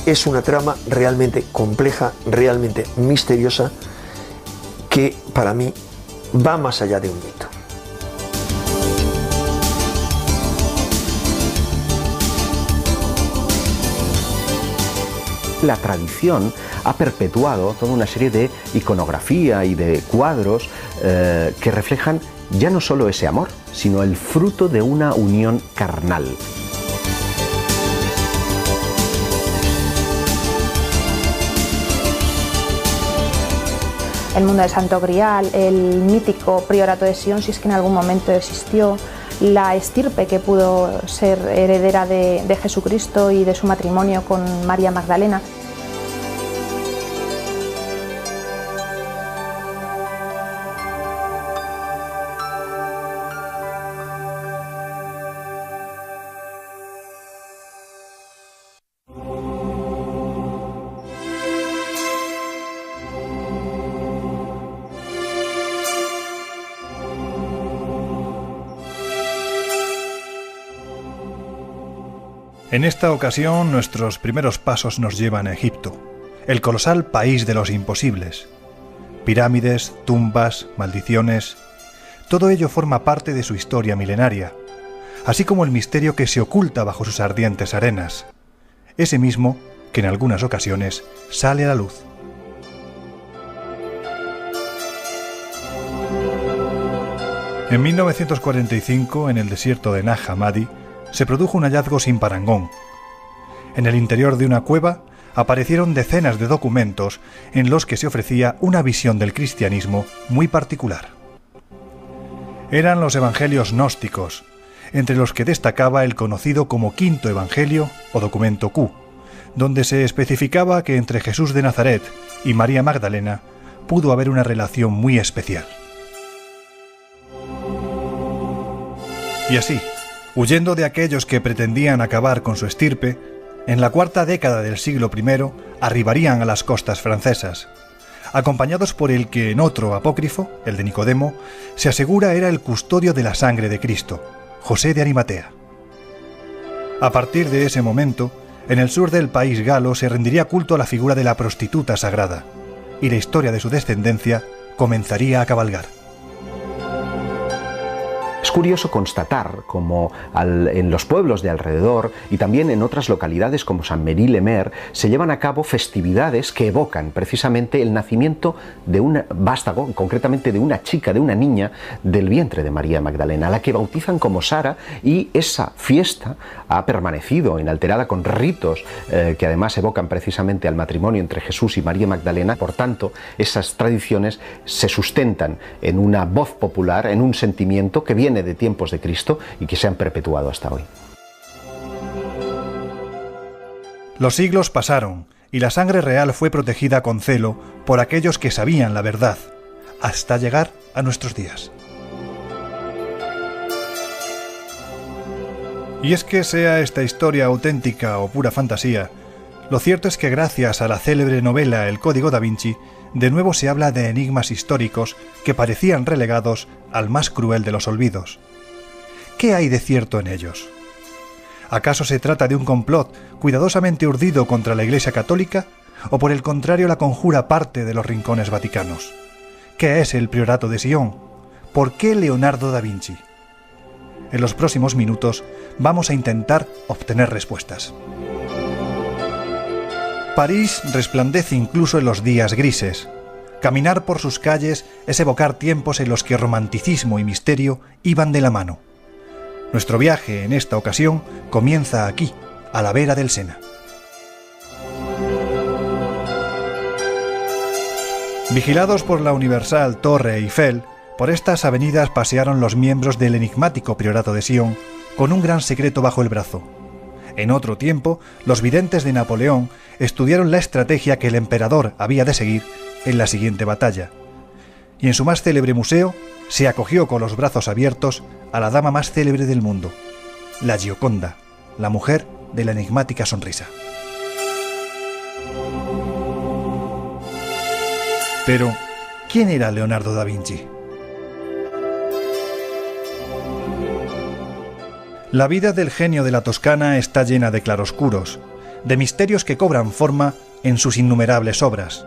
es una trama realmente compleja, realmente misteriosa, que para mí va más allá de un mito. La tradición ha perpetuado toda una serie de iconografía y de cuadros que reflejan ya no solo ese amor, sino el fruto de una unión carnal. El mundo del Santo Grial, el mítico priorato de Sion, si es que en algún momento existió, la estirpe que pudo ser heredera de Jesucristo y de su matrimonio con María Magdalena. En esta ocasión, nuestros primeros pasos nos llevan a Egipto, el colosal país de los imposibles. Pirámides, tumbas, maldiciones... todo ello forma parte de su historia milenaria, así como el misterio que se oculta bajo sus ardientes arenas, ese mismo que en algunas ocasiones sale a la luz. En 1945, en el desierto de Nag Hammadi, se produjo un hallazgo sin parangón. En el interior de una cueva aparecieron decenas de documentos en los que se ofrecía una visión del cristianismo muy particular. Eran los evangelios gnósticos, entre los que destacaba el conocido como Quinto Evangelio o Documento Q, donde se especificaba que entre Jesús de Nazaret y María Magdalena pudo haber una relación muy especial. Y así, huyendo de aquellos que pretendían acabar con su estirpe, en la cuarta década del siglo I arribarían a las costas francesas, acompañados por el que en otro apócrifo, el de Nicodemo, se asegura era el custodio de la sangre de Cristo, José de Arimatea. A partir de ese momento, en el sur del país galo se rendiría culto a la figura de la prostituta sagrada, y la historia de su descendencia comenzaría a cabalgar. Es curioso constatar cómo en los pueblos de alrededor y también en otras localidades como Saint-Merry-le-Mer se llevan a cabo festividades que evocan precisamente el nacimiento de un vástago, concretamente de una chica, de una niña del vientre de María Magdalena, a la que bautizan como Sara, y esa fiesta ha permanecido inalterada con ritos que además evocan precisamente al matrimonio entre Jesús y María Magdalena. Por tanto, esas tradiciones se sustentan en una voz popular, en un sentimiento que viene de tiempos de Cristo y que se han perpetuado hasta hoy. Los siglos pasaron y la sangre real fue protegida con celo por aquellos que sabían la verdad, hasta llegar a nuestros días. Y es que sea esta historia auténtica o pura fantasía, lo cierto es que gracias a la célebre novela El Código da Vinci, de nuevo se habla de enigmas históricos que parecían relegados al más cruel de los olvidos. ¿Qué hay de cierto en ellos? ¿Acaso se trata de un complot cuidadosamente urdido contra la Iglesia Católica, o por el contrario la conjura parte de los rincones vaticanos? ¿Qué es el priorato de Sion? ¿Por qué Leonardo da Vinci? En los próximos minutos vamos a intentar obtener respuestas. París resplandece incluso en los días grises. Caminar por sus calles es evocar tiempos en los que romanticismo y misterio iban de la mano. Nuestro viaje en esta ocasión comienza aquí, a la vera del Sena. Vigilados por la universal Torre Eiffel, por estas avenidas pasearon los miembros del enigmático priorato de Sion con un gran secreto bajo el brazo. En otro tiempo, los videntes de Napoleón estudiaron la estrategia que el emperador había de seguir en la siguiente batalla. Y en su más célebre museo, se acogió con los brazos abiertos a la dama más célebre del mundo, la Gioconda, la mujer de la enigmática sonrisa. Pero, ¿quién era Leonardo da Vinci? La vida del genio de la Toscana está llena de claroscuros, de misterios que cobran forma en sus innumerables obras.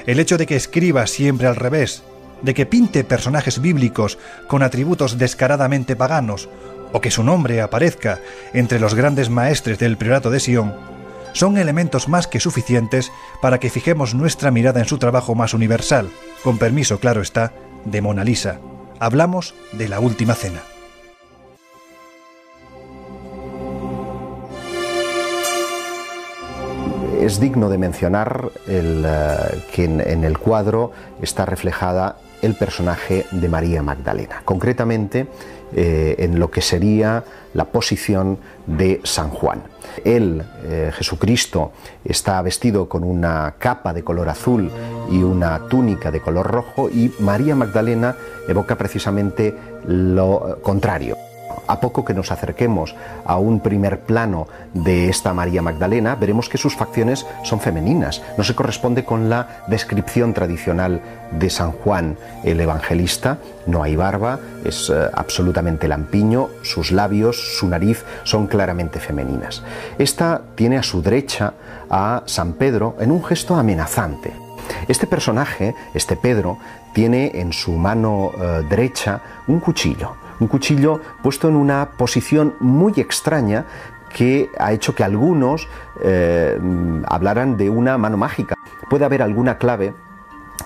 El hecho de que escriba siempre al revés, de que pinte personajes bíblicos con atributos descaradamente paganos, o que su nombre aparezca entre los grandes maestres del Priorato de Sion, son elementos más que suficientes para que fijemos nuestra mirada en su trabajo más universal, con permiso, claro está, de Mona Lisa. Hablamos de La Última Cena. Es digno de mencionar que en el cuadro está reflejada el personaje de María Magdalena, concretamente en lo que sería la posición de San Juan. Él, Jesucristo, está vestido con una capa de color azul y una túnica de color rojo, y María Magdalena evoca precisamente lo contrario. A poco que nos acerquemos a un primer plano de esta María Magdalena, veremos que sus facciones son femeninas. No se corresponde con la descripción tradicional de San Juan el Evangelista. No hay barba, es absolutamente lampiño, sus labios, su nariz son claramente femeninas. Esta tiene a su derecha a San Pedro en un gesto amenazante. Este personaje, este Pedro, tiene en su mano derecha un cuchillo puesto en una posición muy extraña que ha hecho que algunos hablaran de una mano mágica. Puede haber alguna clave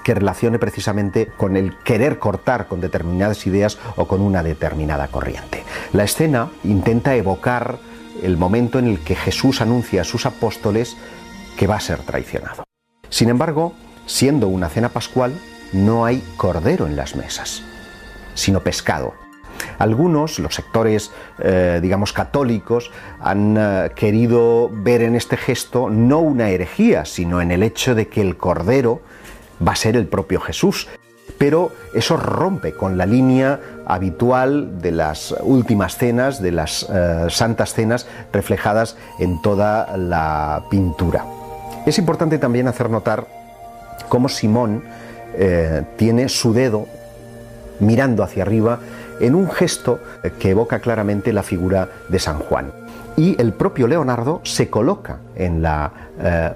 que relacione precisamente con el querer cortar con determinadas ideas o con una determinada corriente. La escena intenta evocar el momento en el que Jesús anuncia a sus apóstoles que va a ser traicionado. Sin embargo, siendo una cena pascual, no hay cordero en las mesas, sino pescado. Algunos, los sectores, católicos, han querido ver en este gesto no una herejía, sino en el hecho de que el Cordero va a ser el propio Jesús. Pero eso rompe con la línea habitual de las últimas cenas, de las santas cenas reflejadas en toda la pintura. Es importante también hacer notar cómo Simón tiene su dedo mirando hacia arriba en un gesto que evoca claramente la figura de San Juan. Y el propio Leonardo se coloca en la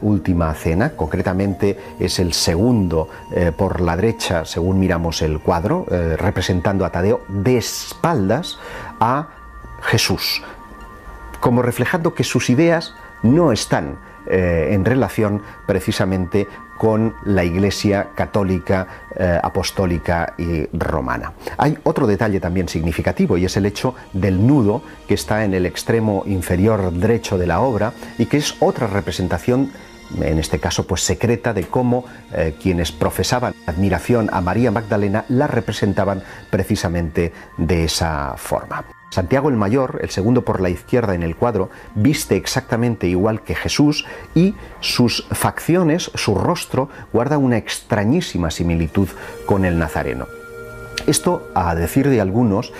última cena, concretamente es el segundo por la derecha, según miramos el cuadro, representando a Tadeo de espaldas a Jesús, como reflejando que sus ideas no están en relación precisamente con la Iglesia católica, apostólica y romana. Hay otro detalle también significativo, y es el hecho del nudo que está en el extremo inferior derecho de la obra y que es otra representación, en este caso pues secreta, de cómo quienes profesaban admiración a María Magdalena la representaban precisamente de esa forma. Santiago el Mayor, el segundo por la izquierda en el cuadro, viste exactamente igual que Jesús, y sus facciones, su rostro, guarda una extrañísima similitud con el Nazareno. Esto, a decir de algunos,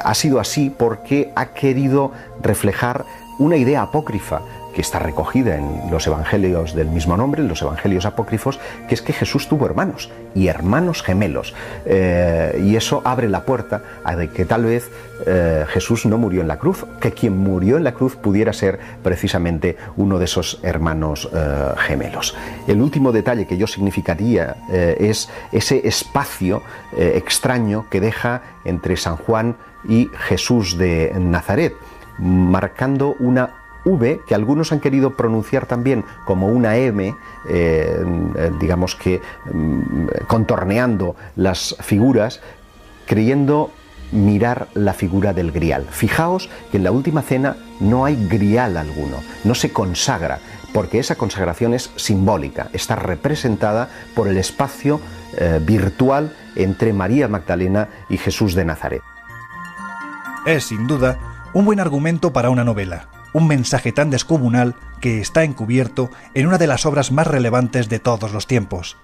ha sido así porque ha querido reflejar una idea apócrifa que está recogida en los evangelios del mismo nombre, en los evangelios apócrifos, que es que Jesús tuvo hermanos, y hermanos gemelos, y eso abre la puerta a de que tal vez Jesús no murió en la cruz, que quien murió en la cruz pudiera ser precisamente uno de esos hermanos gemelos. El último detalle que yo significaría es ese espacio extraño que deja entre San Juan y Jesús de Nazaret, marcando una V que algunos han querido pronunciar también como una M, contorneando las figuras, creyendo mirar la figura del grial. Fijaos que en la última cena no hay grial alguno, no se consagra, porque esa consagración es simbólica, está representada por el espacio virtual entre María Magdalena y Jesús de Nazaret. Es, sin duda, un buen argumento para una novela. Un mensaje tan descomunal que está encubierto en una de las obras más relevantes de todos los tiempos.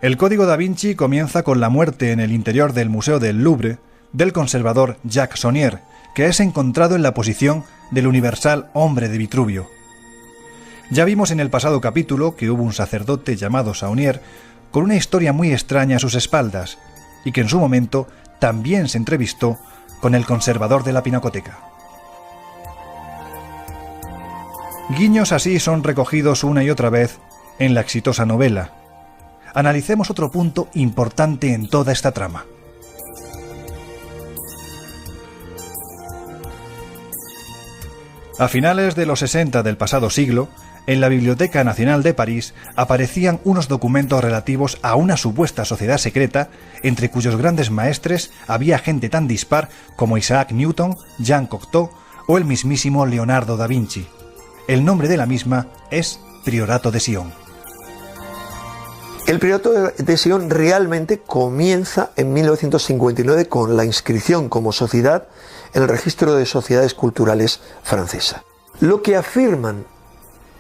El Código da Vinci comienza con la muerte en el interior del Museo del Louvre del conservador Jacques Saunier, que es encontrado en la posición del universal hombre de Vitruvio. Ya vimos en el pasado capítulo que hubo un sacerdote llamado Saunier con una historia muy extraña a sus espaldas, y que en su momento también se entrevistó con el conservador de la pinacoteca. Guiños así son recogidos una y otra vez en la exitosa novela. Analicemos otro punto importante en toda esta trama. A finales de los 60 del pasado siglo, en la Biblioteca Nacional de París aparecían unos documentos relativos a una supuesta sociedad secreta entre cuyos grandes maestres había gente tan dispar como Isaac Newton, Jean Cocteau o el mismísimo Leonardo da Vinci. El nombre de la misma es Priorato de Sion. El Priorato de Sion realmente comienza en 1959 con la inscripción como sociedad en el Registro de Sociedades Culturales francesa. Lo que afirman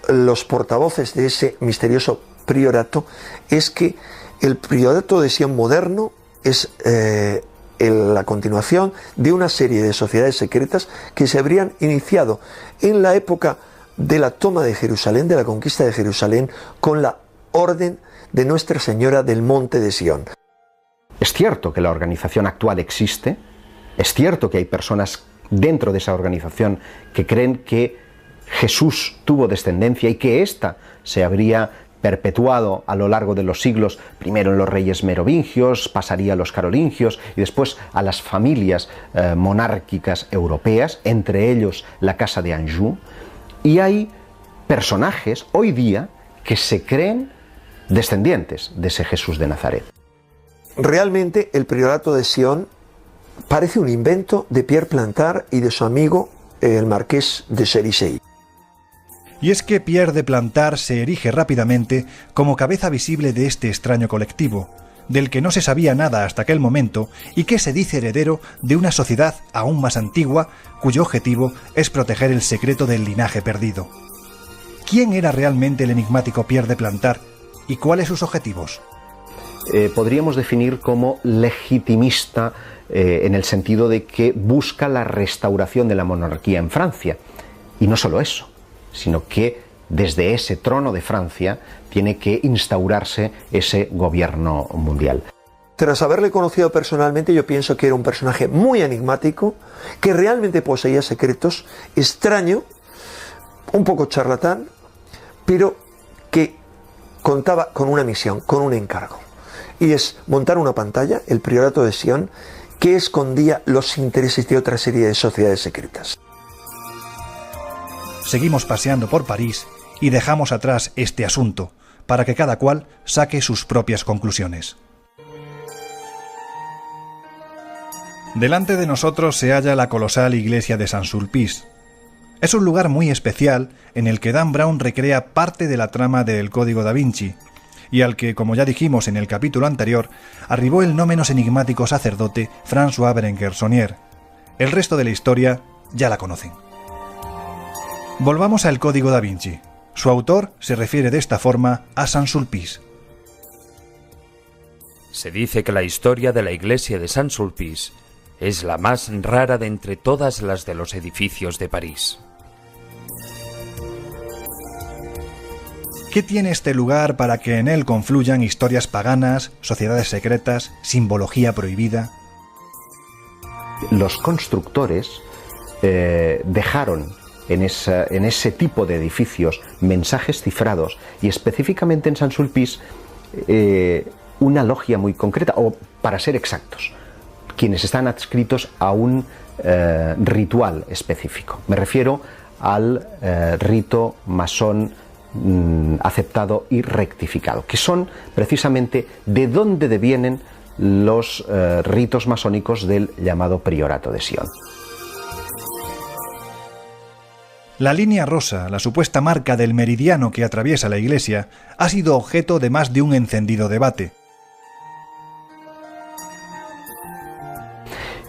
los portavoces de ese misterioso priorato es que el Priorato de Sion moderno es la continuación de una serie de sociedades secretas que se habrían iniciado en la época de la toma de Jerusalén, de la conquista de Jerusalén, con la orden de Nuestra Señora del Monte de Sion. Es cierto que la organización actual existe, es cierto que hay personas dentro de esa organización que creen que Jesús tuvo descendencia y que ésta se habría perpetuado a lo largo de los siglos, primero en los reyes merovingios, pasaría a los carolingios y después a las familias monárquicas europeas, entre ellos la Casa de Anjou, y hay personajes hoy día que se creen descendientes de ese Jesús de Nazaret. Realmente el Priorato de Sion parece un invento de Pierre Plantard y de su amigo el marqués de Cerisei. Y es que Pierre de Plantard se erige rápidamente como cabeza visible de este extraño colectivo, del que no se sabía nada hasta aquel momento y que se dice heredero de una sociedad aún más antigua, cuyo objetivo es proteger el secreto del linaje perdido. ¿Quién era realmente el enigmático Pierre de Plantard y cuáles sus objetivos? Podríamos definir como legitimista en el sentido de que busca la restauración de la monarquía en Francia. Y no solo eso, sino que desde ese trono de Francia tiene que instaurarse ese gobierno mundial. Tras haberle conocido personalmente, yo pienso que era un personaje muy enigmático, que realmente poseía secretos, extraño, un poco charlatán, pero que contaba con una misión, con un encargo. Y es montar una pantalla, el Priorato de Sion, que escondía los intereses de otra serie de sociedades secretas. Seguimos paseando por París y dejamos atrás este asunto, para que cada cual saque sus propias conclusiones. Delante de nosotros se halla la colosal iglesia de Saint-Sulpice. Es un lugar muy especial en el que Dan Brown recrea parte de la trama del Código da Vinci, y al que, como ya dijimos en el capítulo anterior, arribó el no menos enigmático sacerdote François Berenguer-Saunier. El resto de la historia ya la conocen. Volvamos al Código da Vinci. Su autor se refiere de esta forma a Saint-Sulpice. Se dice que la historia de la iglesia de Saint-Sulpice es la más rara de entre todas las de los edificios de París. ¿Qué tiene este lugar para que en él confluyan historias paganas, sociedades secretas, simbología prohibida? Los constructores dejaron en ese tipo de edificios mensajes cifrados y específicamente en Saint-Sulpice una logia muy concreta, o para ser exactos, quienes están adscritos a un ritual específico. Me refiero al rito masón aceptado y rectificado, que son precisamente de dónde devienen los ritos masónicos del llamado Priorato de Sion. La línea rosa, la supuesta marca del meridiano que atraviesa la iglesia, ha sido objeto de más de un encendido debate.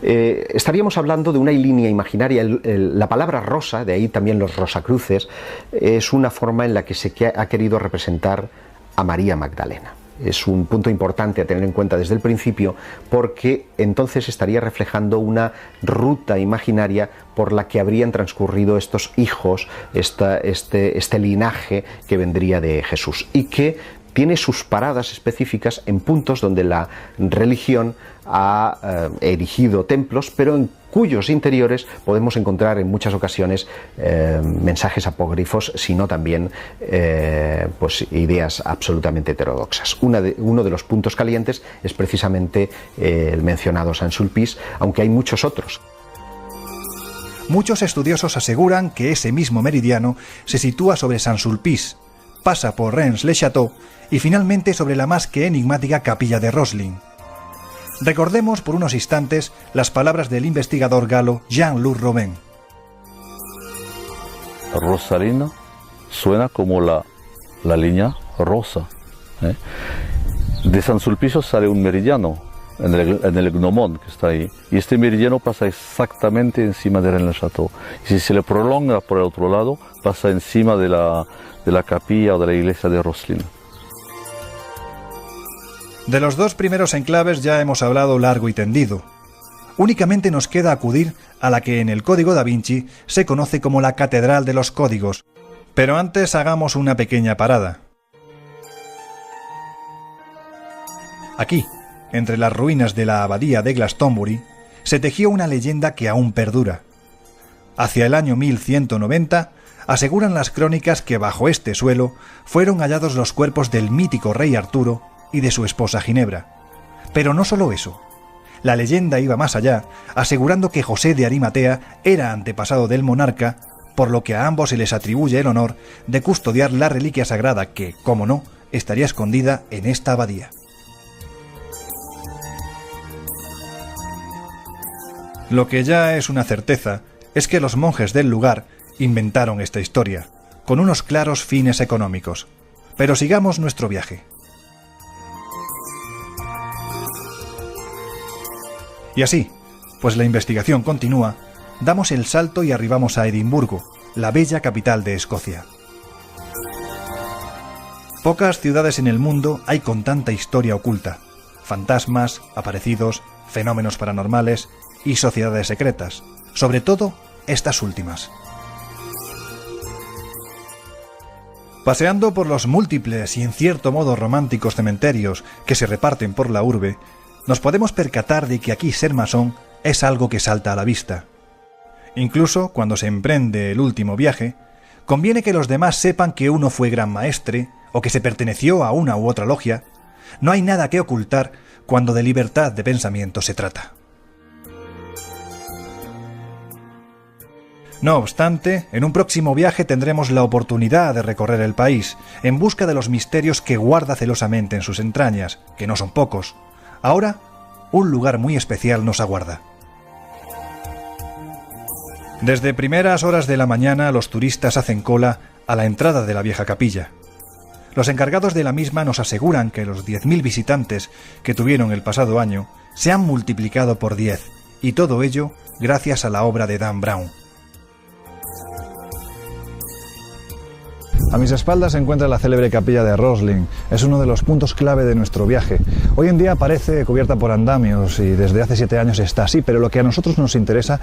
Estaríamos hablando de una línea imaginaria. La palabra rosa, de ahí también los rosacruces, es una forma en la que se ha querido representar a María Magdalena. Es un punto importante a tener en cuenta desde el principio, porque entonces estaría reflejando una ruta imaginaria por la que habrían transcurrido estos hijos, este linaje que vendría de Jesús, y que tiene sus paradas específicas en puntos donde la religión ha erigido templos, pero en cuyos interiores podemos encontrar en muchas ocasiones mensajes apócrifos, sino también pues ideas absolutamente heterodoxas. Uno de los puntos calientes es precisamente el mencionado Saint-Sulpice, aunque hay muchos otros. Muchos estudiosos aseguran que ese mismo meridiano se sitúa sobre Saint-Sulpice, pasa por Reims-le-Château y finalmente sobre la más que enigmática capilla de Roslin. Recordemos por unos instantes las palabras del investigador galo Jean-Luc Robin. Rosalina suena como la línea rosa. De Saint-Sulpice sale un meridiano en el gnomón que está ahí, y este meridiano pasa exactamente encima de Reims-le-Château, y si se le prolonga por el otro lado pasa encima de la capilla o de la iglesia de Roslin. De los dos primeros enclaves ya hemos hablado largo y tendido. Únicamente nos queda acudir a la que en el Código da Vinci se conoce como la Catedral de los Códigos. Pero antes hagamos una pequeña parada. Aquí, entre las ruinas de la abadía de Glastonbury, se tejió una leyenda que aún perdura. Hacia el año 1190, aseguran las crónicas que bajo este suelo fueron hallados los cuerpos del mítico rey Arturo y de su esposa Ginebra. Pero no solo eso. La leyenda iba más allá, asegurando que José de Arimatea era antepasado del monarca, por lo que a ambos se les atribuye el honor de custodiar la reliquia sagrada que, como no, estaría escondida en esta abadía. Lo que ya es una certeza es que los monjes del lugar inventaron esta historia, con unos claros fines económicos. Pero sigamos nuestro viaje. Y así, pues la investigación continúa, damos el salto y arribamos a Edimburgo, la bella capital de Escocia. Pocas ciudades en el mundo hay con tanta historia oculta: fantasmas, aparecidos, fenómenos paranormales y sociedades secretas, sobre todo estas últimas. Paseando por los múltiples y en cierto modo románticos cementerios que se reparten por la urbe, nos podemos percatar de que aquí ser masón es algo que salta a la vista. Incluso cuando se emprende el último viaje, conviene que los demás sepan que uno fue gran maestre o que se perteneció a una u otra logia. No hay nada que ocultar cuando de libertad de pensamiento se trata. No obstante, en un próximo viaje tendremos la oportunidad de recorrer el país, en busca de los misterios que guarda celosamente en sus entrañas, que no son pocos. Ahora, un lugar muy especial nos aguarda. Desde primeras horas de la mañana los turistas hacen cola a la entrada de la vieja capilla. Los encargados de la misma nos aseguran que los 10.000 visitantes que tuvieron el pasado año se han multiplicado por 10, y todo ello gracias a la obra de Dan Brown. A mis espaldas se encuentra la célebre capilla de Roslin. Es uno de los puntos clave de nuestro viaje. Hoy en día parece cubierta por andamios y desde hace 7 años está así, pero lo que a nosotros nos interesa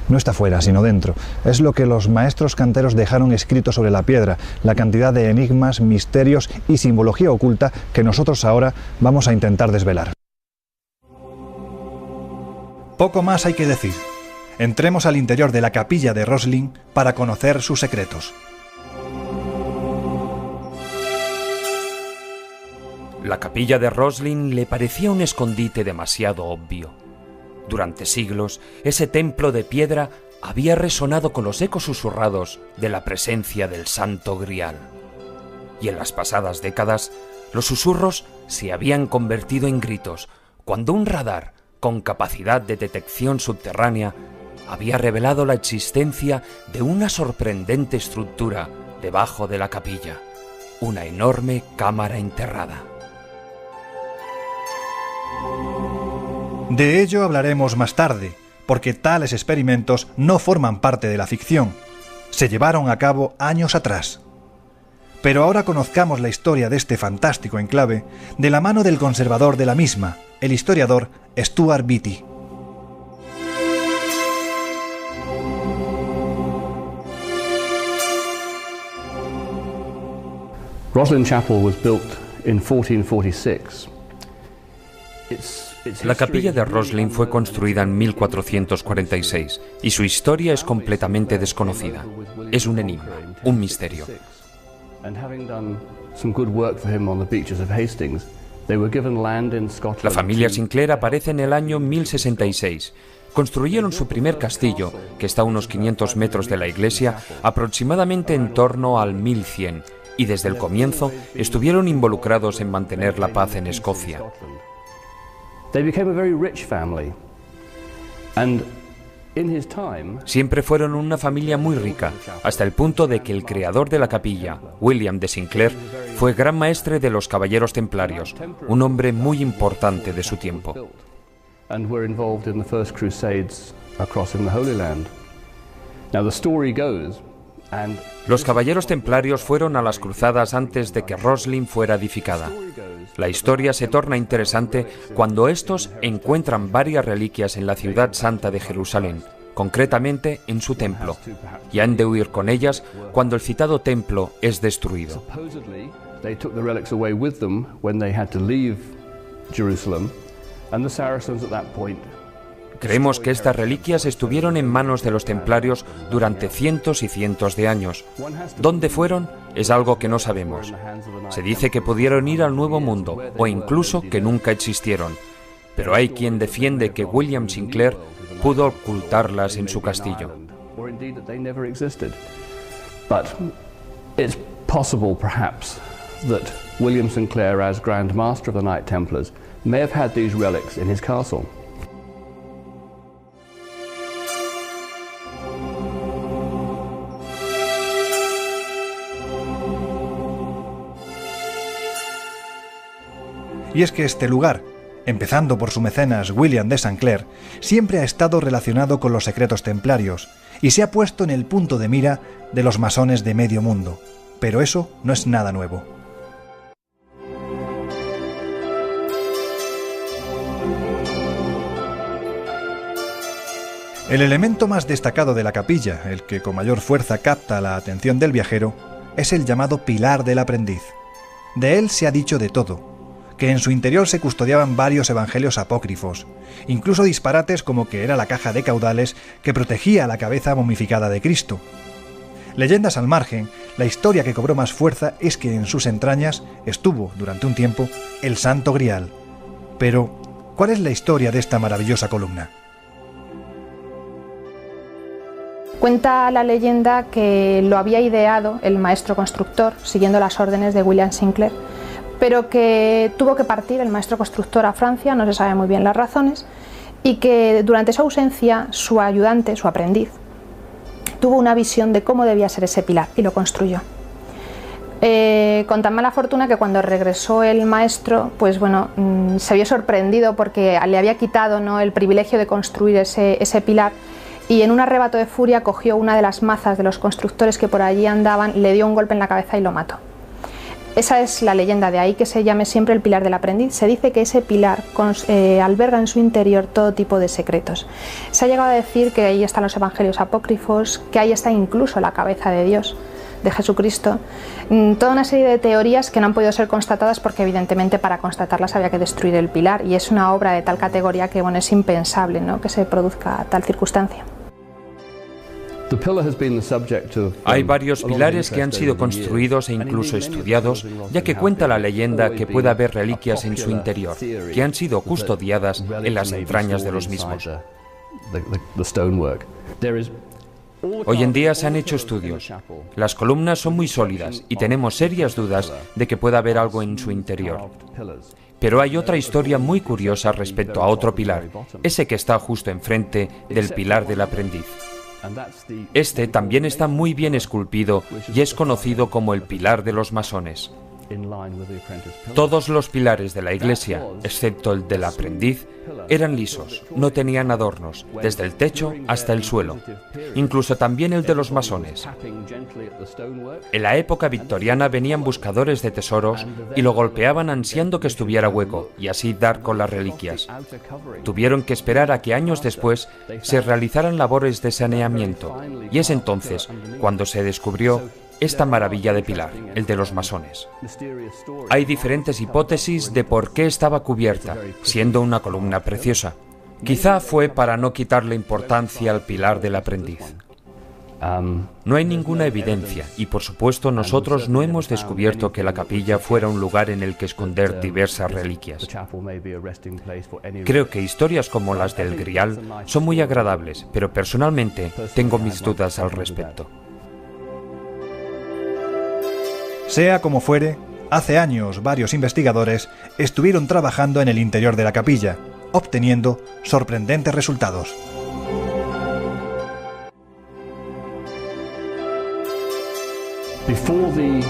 no está fuera, sino dentro. Es lo que los maestros canteros dejaron escrito sobre la piedra, la cantidad de enigmas, misterios y simbología oculta que nosotros ahora vamos a intentar desvelar. Poco más hay que decir. Entremos al interior de la capilla de Roslin para conocer sus secretos. La capilla de Roslin le parecía un escondite demasiado obvio. Durante siglos, ese templo de piedra había resonado con los ecos susurrados de la presencia del Santo Grial. Y en las pasadas décadas, los susurros se habían convertido en gritos cuando un radar con capacidad de detección subterránea había revelado la existencia de una sorprendente estructura debajo de la capilla, una enorme cámara enterrada. De ello hablaremos más tarde, porque tales experimentos no forman parte de la ficción. Se llevaron a cabo años atrás. Pero ahora conozcamos la historia de este fantástico enclave de la mano del conservador de la misma, el historiador Stuart Beattie. Roslin Chapel was built La capilla de Roslin fue construida en 1446 y su historia es completamente desconocida. Es un enigma, un misterio. La familia Sinclair aparece en el año 1066. Construyeron su primer castillo, que está a unos 500 metros de la iglesia, aproximadamente en torno al 1100, y desde el comienzo estuvieron involucrados en mantener la paz en Escocia. Siempre fueron una familia muy rica, hasta el punto de que el creador de la capilla, William de Sinclair, fue gran maestre de los caballeros templarios, un hombre muy importante de su tiempo. Los caballeros templarios fueron a las cruzadas antes de que Roslin fuera edificada. La historia se torna interesante cuando estos encuentran varias reliquias en la ciudad santa de Jerusalén, concretamente en su templo, y han de huir con ellas cuando el citado templo es destruido. Creemos que estas reliquias estuvieron en manos de los templarios durante cientos y cientos de años. ¿Dónde fueron? Es algo que no sabemos. Se dice que pudieron ir al Nuevo Mundo o incluso que nunca existieron. Pero hay quien defiende que William Sinclair pudo ocultarlas en su castillo. William Sinclair, as Grand Master of the Knight Templars, may have had these relics in his castle. Y es que este lugar, empezando por su mecenas William de Sinclair, siempre ha estado relacionado con los secretos templarios y se ha puesto en el punto de mira de los masones de medio mundo. Pero eso no es nada nuevo. El elemento más destacado de la capilla, el que con mayor fuerza capta la atención del viajero, es el llamado Pilar del Aprendiz. De él se ha dicho de todo, que en su interior se custodiaban varios evangelios apócrifos, incluso disparates como que era la caja de caudales que protegía la cabeza momificada de Cristo. Leyendas al margen, la historia que cobró más fuerza es que en sus entrañas estuvo, durante un tiempo, el Santo Grial. Pero, ¿cuál es la historia de esta maravillosa columna? Cuenta la leyenda que lo había ideado el maestro constructor, siguiendo las órdenes de William Sinclair, pero que tuvo que partir el maestro constructor a Francia, no se sabe muy bien las razones, y que durante su ausencia su ayudante, su aprendiz, tuvo una visión de cómo debía ser ese pilar y lo construyó. Con tan mala fortuna que cuando regresó el maestro, pues bueno, se vio sorprendido porque le había quitado, ¿no?, el privilegio de construir ese pilar, y en un arrebato de furia cogió una de las mazas de los constructores que por allí andaban, le dio un golpe en la cabeza y lo mató. Esa es la leyenda, de ahí que se llame siempre el Pilar del Aprendiz. Se dice que ese pilar alberga en su interior todo tipo de secretos. Se ha llegado a decir que ahí están los evangelios apócrifos, que ahí está incluso la cabeza de Dios, de Jesucristo. Toda una serie de teorías que no han podido ser constatadas porque evidentemente para constatarlas había que destruir el pilar, y es una obra de tal categoría que bueno, es impensable, ¿no?, que se produzca tal circunstancia. Hay varios pilares que han sido construidos e incluso estudiados, ya que cuenta la leyenda que puede haber reliquias en su interior, que han sido custodiadas en las entrañas de los mismos. Hoy en día se han hecho estudios. Las columnas son muy sólidas y tenemos serias dudas de que pueda haber algo en su interior. Pero hay otra historia muy curiosa respecto a otro pilar, ese que está justo enfrente del Pilar del Aprendiz. Este también está muy bien esculpido y es conocido como el Pilar de los Masones. Todos los pilares de la iglesia, excepto el del aprendiz, eran lisos, no tenían adornos, desde el techo hasta el suelo. Incluso también el de los masones. En la época victoriana venían buscadores de tesoros y lo golpeaban ansiando que estuviera hueco y así dar con las reliquias. Tuvieron que esperar a que años después se realizaran labores de saneamiento y es entonces cuando se descubrió esta maravilla de pilar, el de los masones. Hay diferentes hipótesis de por qué estaba cubierta, siendo una columna preciosa. Quizá fue para no quitarle importancia al pilar del aprendiz. No hay ninguna evidencia y, por supuesto, nosotros no hemos descubierto que la capilla fuera un lugar en el que esconder diversas reliquias. Creo que historias como las del Grial son muy agradables, pero personalmente tengo mis dudas al respecto. Sea como fuere, hace años varios investigadores estuvieron trabajando en el interior de la capilla, obteniendo sorprendentes resultados. Before the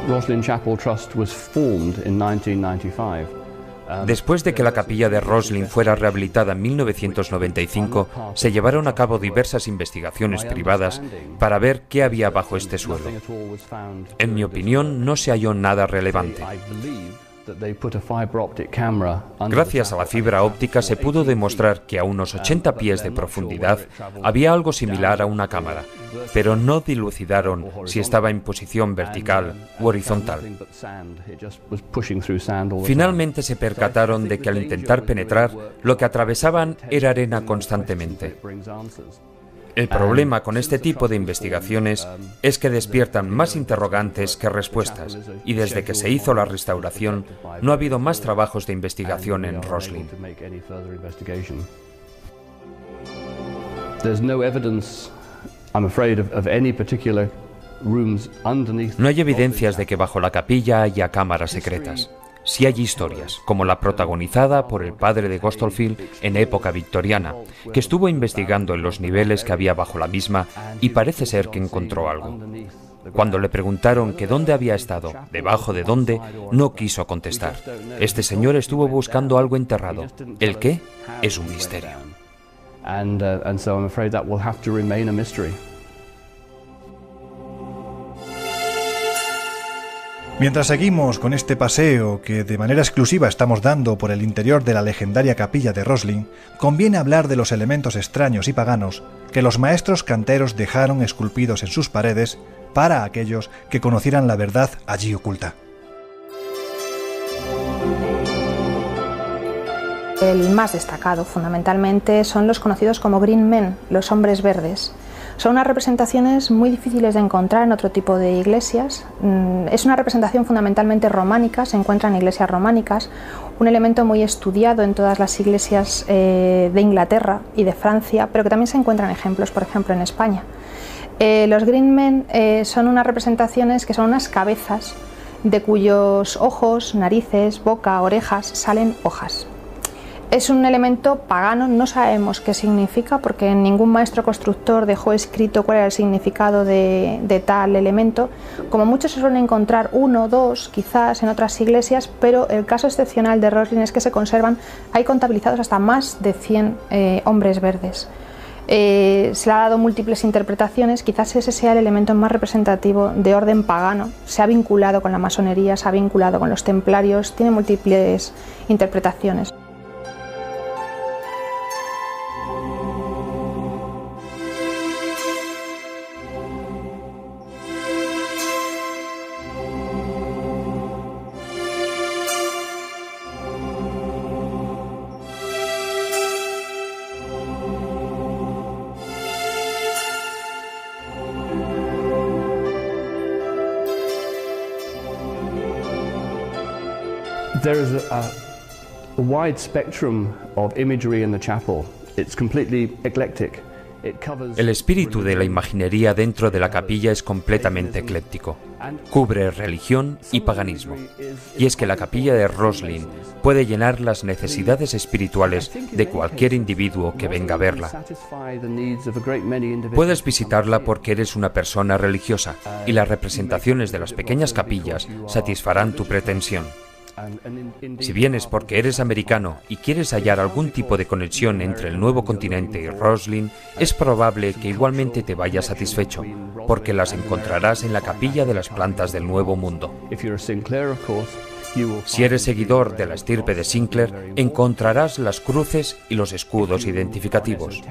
Roslin Chapel Trust was formed in 1995, Después de que la capilla de Roslin fuera rehabilitada en 1995, se llevaron a cabo diversas investigaciones privadas para ver qué había bajo este suelo. En mi opinión, no se halló nada relevante. Gracias a la fibra óptica se pudo demostrar que a unos 80 pies de profundidad había algo similar a una cámara, pero no dilucidaron si estaba en posición vertical u horizontal. Finalmente se percataron de que al intentar penetrar, lo que atravesaban era arena constantemente. El problema con este tipo de investigaciones es que despiertan más interrogantes que respuestas, y desde que se hizo la restauración no ha habido más trabajos de investigación en Roslin. No hay evidencias de que bajo la capilla haya cámaras secretas. Sí hay historias, como la protagonizada por el padre de Gostolfield en época victoriana, que estuvo investigando en los niveles que había bajo la misma y parece ser que encontró algo. Cuando le preguntaron que dónde había estado, debajo de dónde, no quiso contestar. Este señor estuvo buscando algo enterrado. ¿El qué? Es un misterio. Mientras seguimos con este paseo que de manera exclusiva estamos dando por el interior de la legendaria capilla de Roslin, conviene hablar de los elementos extraños y paganos que los maestros canteros dejaron esculpidos en sus paredes para aquellos que conocieran la verdad allí oculta. El más destacado, fundamentalmente, son los conocidos como Green Men, los hombres verdes. Son unas representaciones muy difíciles de encontrar en otro tipo de iglesias. Es una representación fundamentalmente románica, se encuentra en iglesias románicas, un elemento muy estudiado en todas las iglesias de Inglaterra y de Francia, pero que también se encuentran ejemplos, por ejemplo, en España. Los Green Men son unas representaciones que son unas cabezas de cuyos ojos, narices, boca, orejas salen hojas. Es un elemento pagano, no sabemos qué significa porque ningún maestro constructor dejó escrito cuál era el significado de tal elemento. Como muchos se suelen encontrar uno o dos quizás en otras iglesias, pero el caso excepcional de Roslin es que se conservan, hay contabilizados hasta más de 100 hombres verdes. Se le ha dado múltiples interpretaciones, quizás ese sea el elemento más representativo de orden pagano, se ha vinculado con la masonería, se ha vinculado con los templarios, tiene múltiples interpretaciones. There is a wide spectrum of imagery in the chapel. It's completely eclectic. El espíritu de la imaginería dentro de la capilla es completamente ecléctico. Cubre religión y paganismo. Y es que la capilla de Roslin puede llenar las necesidades espirituales de cualquier individuo que venga a verla. Puedes visitarla porque eres una persona religiosa y las representaciones de las pequeñas capillas satisfarán tu pretensión. Si vienes porque eres americano y quieres hallar algún tipo de conexión entre el nuevo continente y Roslin, es probable que igualmente te vayas satisfecho, porque las encontrarás en la capilla de las plantas del Nuevo Mundo. Si eres seguidor de la estirpe de Sinclair, encontrarás las cruces y los escudos identificativos.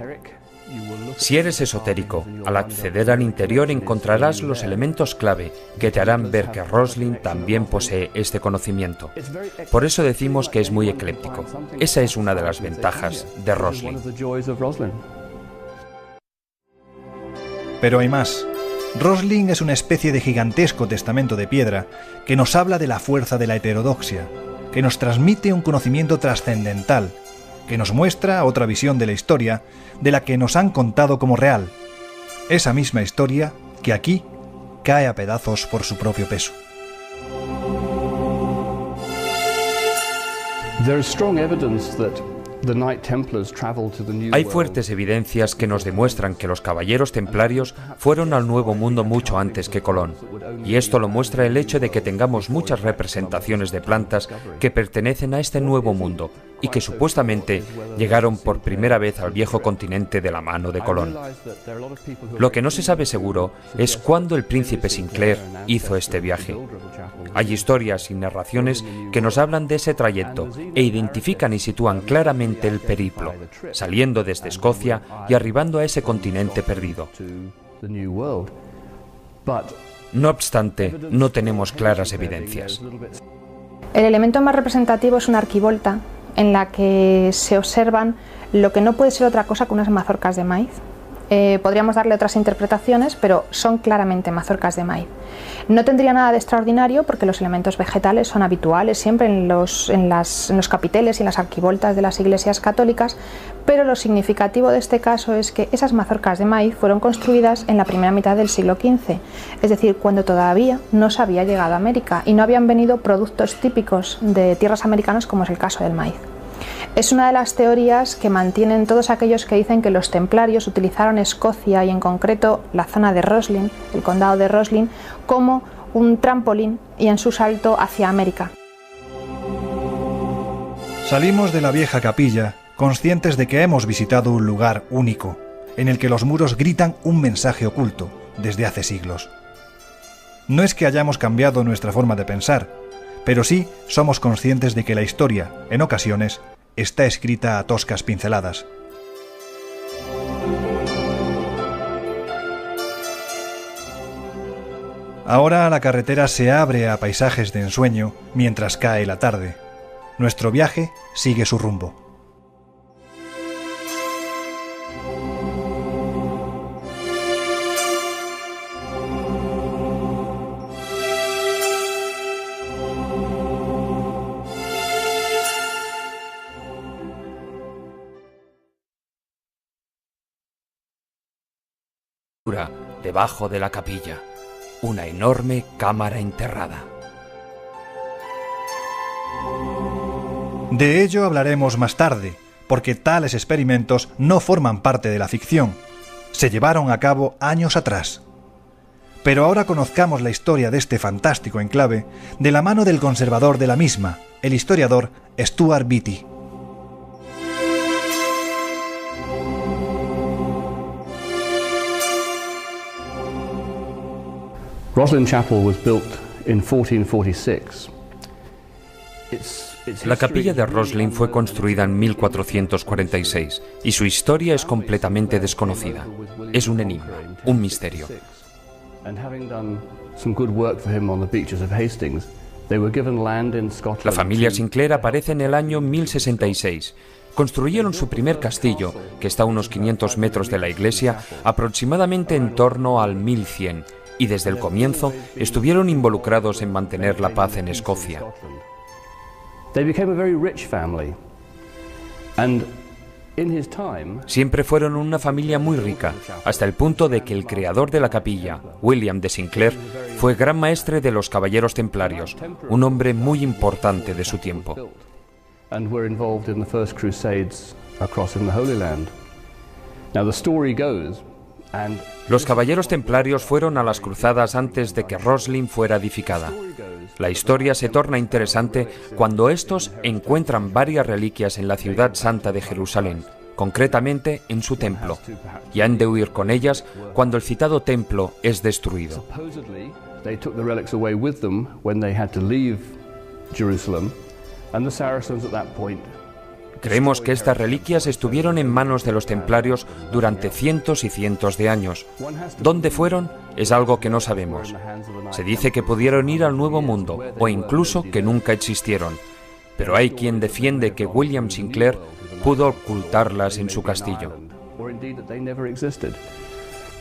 Si eres esotérico, al acceder al interior encontrarás los elementos clave que te harán ver que Roslin también posee este conocimiento. Por eso decimos que es muy ecléptico. Esa es una de las ventajas de Roslin. Pero hay más. Roslin es una especie de gigantesco testamento de piedra que nos habla de la fuerza de la heterodoxia, que nos transmite un conocimiento trascendental, que nos muestra otra visión de la historia de la que nos han contado como real. Esa misma historia que aquí cae a pedazos por su propio peso. Hay fuertes evidencias que nos demuestran que los caballeros templarios fueron al Nuevo Mundo mucho antes que Colón, y esto lo muestra el hecho de que tengamos muchas representaciones de plantas que pertenecen a este Nuevo Mundo y que supuestamente llegaron por primera vez al viejo continente de la mano de Colón. Lo que no se sabe seguro es cuándo el príncipe Sinclair hizo este viaje. Hay historias y narraciones que nos hablan de ese trayecto e identifican y sitúan claramente el periplo, saliendo desde Escocia y arribando a ese continente perdido. No obstante, no tenemos claras evidencias. El elemento más representativo es una arquivolta en la que se observan lo que no puede ser otra cosa que unas mazorcas de maíz. Podríamos darle otras interpretaciones, pero son claramente mazorcas de maíz. No tendría nada de extraordinario porque los elementos vegetales son habituales siempre en los capiteles y en las arquivoltas de las iglesias católicas, pero lo significativo de este caso es que esas mazorcas de maíz fueron construidas en la primera mitad del siglo XV, es decir, cuando todavía no se había llegado a América y no habían venido productos típicos de tierras americanas como es el caso del maíz. Es una de las teorías que mantienen todos aquellos que dicen que los templarios utilizaron Escocia y en concreto la zona de Roslin, el condado de Roslin, como un trampolín y en su salto hacia América. Salimos de la vieja capilla conscientes de que hemos visitado un lugar único, en el que los muros gritan un mensaje oculto desde hace siglos. No es que hayamos cambiado nuestra forma de pensar, pero sí somos conscientes de que la historia, en ocasiones, está escrita a toscas pinceladas. Ahora la carretera se abre a paisajes de ensueño mientras cae la tarde. Nuestro viaje sigue su rumbo. Debajo de la capilla, una enorme cámara enterrada. De ello hablaremos más tarde, porque tales experimentos no forman parte de la ficción. Se llevaron a cabo años atrás. Pero ahora conozcamos la historia de este fantástico enclave de la mano del conservador de la misma, el historiador Stuart Beattie. Roslin Chapel was built in 1446. La capilla de Roslin fue construida en 1446 y su historia es completamente desconocida. Es un enigma, un misterio. La familia Sinclair aparece en el año 1066. Construyeron su primer castillo, que está a unos 500 metros de la iglesia, aproximadamente en torno al 1100. Y desde el comienzo estuvieron involucrados en mantener la paz en Escocia. Siempre fueron una familia muy rica, hasta el punto de que el creador de la capilla, William de Sinclair, fue gran maestre de los caballeros templarios, un hombre muy importante de su tiempo. Los caballeros templarios fueron a las cruzadas antes de que Roslin fuera edificada. La historia se torna interesante cuando estos encuentran varias reliquias en la ciudad santa de Jerusalén, concretamente en su templo, y han de huir con ellas cuando el citado templo es destruido. Creemos que estas reliquias estuvieron en manos de los templarios durante cientos y cientos de años. ¿Dónde fueron? Es algo que no sabemos. Se dice que pudieron ir al Nuevo Mundo, o incluso que nunca existieron. Pero hay quien defiende que William Sinclair pudo ocultarlas en su castillo.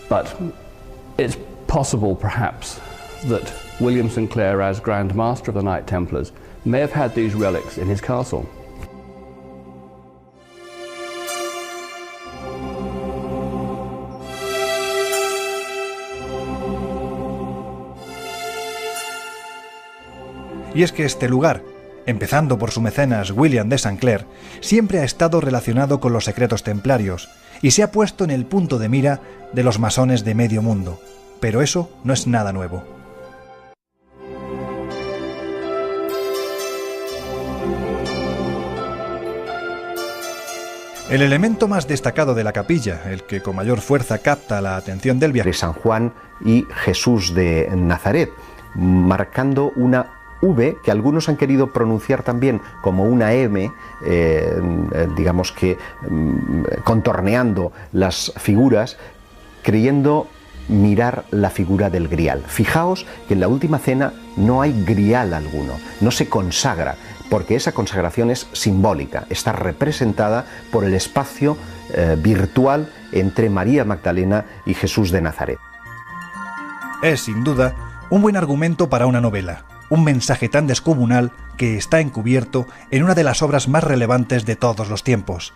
But it's possible, perhaps, that William Sinclair, as Grand Master of the Knight Templars, may have had these relics in his castle. Y es que este lugar, empezando por su mecenas William de Sinclair, siempre ha estado relacionado con los secretos templarios y se ha puesto en el punto de mira de los masones de medio mundo. Pero eso no es nada nuevo. El elemento más destacado de la capilla, el que con mayor fuerza capta la atención del viajero, de San Juan y Jesús de Nazaret, marcando una V que algunos han querido pronunciar también como una M, digamos que contorneando las figuras, creyendo mirar la figura del grial. Fijaos que en la última cena no hay grial alguno, no se consagra, porque esa consagración es simbólica, está representada por el espacio virtual entre María Magdalena y Jesús de Nazaret. Es, sin duda, un buen argumento para una novela, un mensaje tan descomunal que está encubierto en una de las obras más relevantes de todos los tiempos.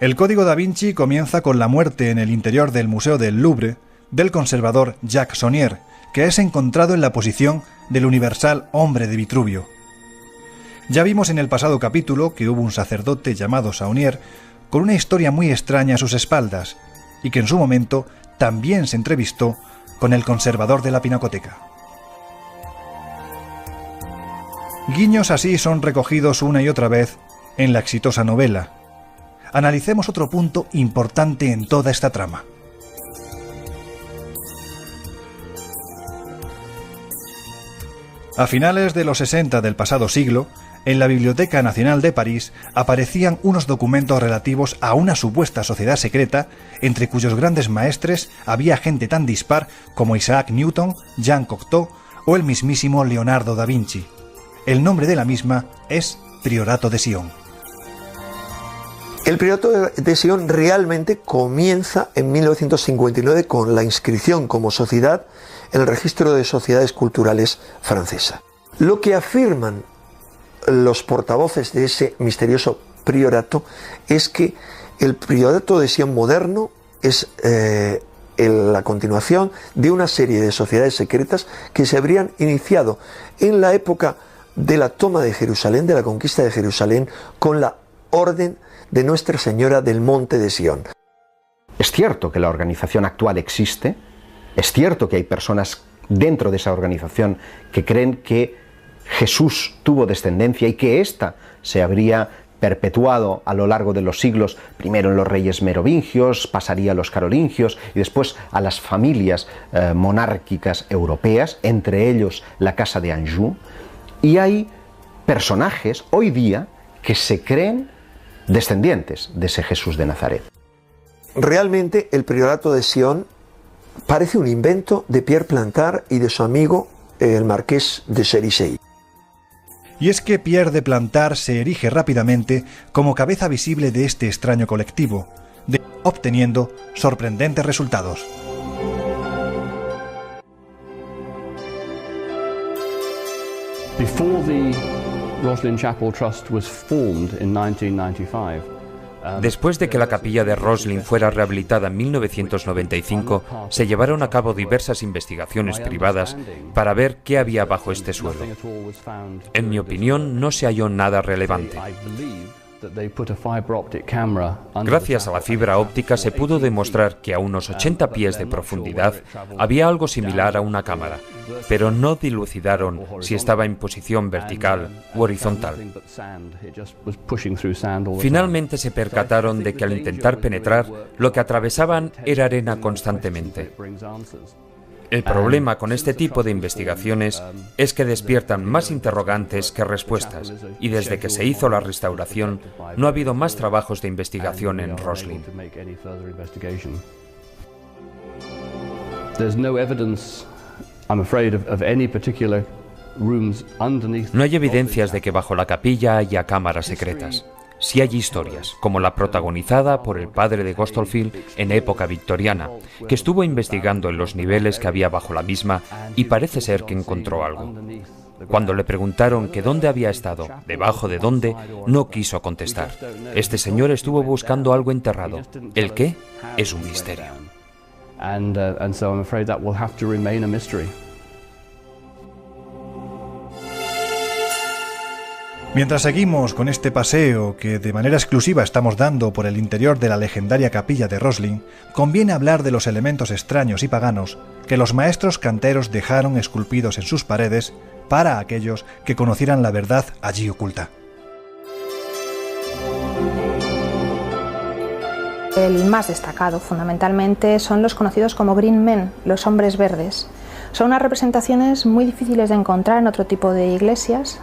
El Código da Vinci comienza con la muerte en el interior del Museo del Louvre del conservador Jacques Saunier, que es encontrado en la posición del universal hombre de Vitruvio. Ya vimos en el pasado capítulo que hubo un sacerdote llamado Saunier con una historia muy extraña a sus espaldas y que en su momento también se entrevistó con el conservador de la Pinacoteca. Guiños así son recogidos una y otra vez en la exitosa novela. Analicemos otro punto importante en toda esta trama. A finales de los 60 del pasado siglo, en la Biblioteca Nacional de París aparecían unos documentos relativos a una supuesta sociedad secreta entre cuyos grandes maestres había gente tan dispar como Isaac Newton, Jean Cocteau o el mismísimo Leonardo da Vinci. El nombre de la misma es Priorato de Sion. El Priorato de Sion realmente comienza en 1959 con la inscripción como sociedad en el Registro de Sociedades Culturales francesa. Lo que afirman los portavoces de ese misterioso priorato es que el Priorato de Sion moderno es la continuación de una serie de sociedades secretas que se habrían iniciado en la época de la toma de Jerusalén, de la conquista de Jerusalén, con la orden de Nuestra Señora del Monte de Sion. Es cierto que la organización actual existe, es cierto que hay personas dentro de esa organización que creen que Jesús tuvo descendencia y que ésta se habría perpetuado a lo largo de los siglos, primero en los reyes merovingios, pasaría a los carolingios y después a las familias monárquicas europeas, entre ellos la Casa de Anjou, y hay personajes hoy día que se creen descendientes de ese Jesús de Nazaret. Realmente el Priorato de Sion parece un invento de Pierre Plantard y de su amigo el marqués de Cerisey. Y es que Pierre de Plantard se erige rápidamente como cabeza visible de este extraño colectivo, obteniendo sorprendentes resultados. Before the Roslin Chapel Trust was formed in 1995, después de que la capilla de Roslin fuera rehabilitada en 1995, se llevaron a cabo diversas investigaciones privadas para ver qué había bajo este suelo. En mi opinión, no se halló nada relevante. Gracias a la fibra óptica se pudo demostrar que a unos 80 pies de profundidad había algo similar a una cámara, pero no dilucidaron si estaba en posición vertical u horizontal. Finalmente se percataron de que al intentar penetrar, lo que atravesaban era arena constantemente. El problema con este tipo de investigaciones es que despiertan más interrogantes que respuestas, y desde que se hizo la restauración no ha habido más trabajos de investigación en Roslin. No hay evidencias de que bajo la capilla haya cámaras secretas. Sí hay historias, como la protagonizada por el padre de Gostolfil en época victoriana, que estuvo investigando en los niveles que había bajo la misma y parece ser que encontró algo. Cuando le preguntaron que dónde había estado, debajo de dónde, no quiso contestar. Este señor estuvo buscando algo enterrado. ¿El qué? Es un misterio. Mientras seguimos con este paseo que de manera exclusiva estamos dando por el interior de la legendaria capilla de Roslin, conviene hablar de los elementos extraños y paganos que los maestros canteros dejaron esculpidos en sus paredes para aquellos que conocieran la verdad allí oculta. El más destacado, fundamentalmente, son los conocidos como Green Men, los hombres verdes. Son unas representaciones muy difíciles de encontrar en otro tipo de iglesias.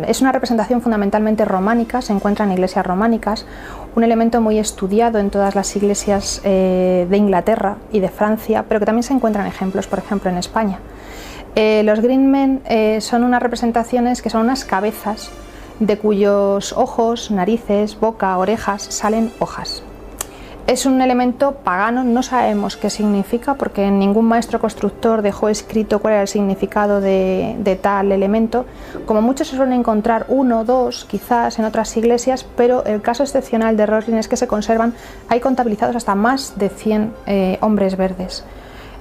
Es una representación fundamentalmente románica, se encuentra en iglesias románicas, un elemento muy estudiado en todas las iglesias de Inglaterra y de Francia, pero que también se encuentran ejemplos, por ejemplo, en España. Los Green Men son unas representaciones que son unas cabezas de cuyos ojos, narices, boca, orejas salen hojas. Es un elemento pagano, no sabemos qué significa porque ningún maestro constructor dejó escrito cuál era el significado de tal elemento. Como muchos se suelen encontrar uno o dos quizás en otras iglesias, pero el caso excepcional de Roslin es que se conservan, hay contabilizados hasta más de 100 hombres verdes.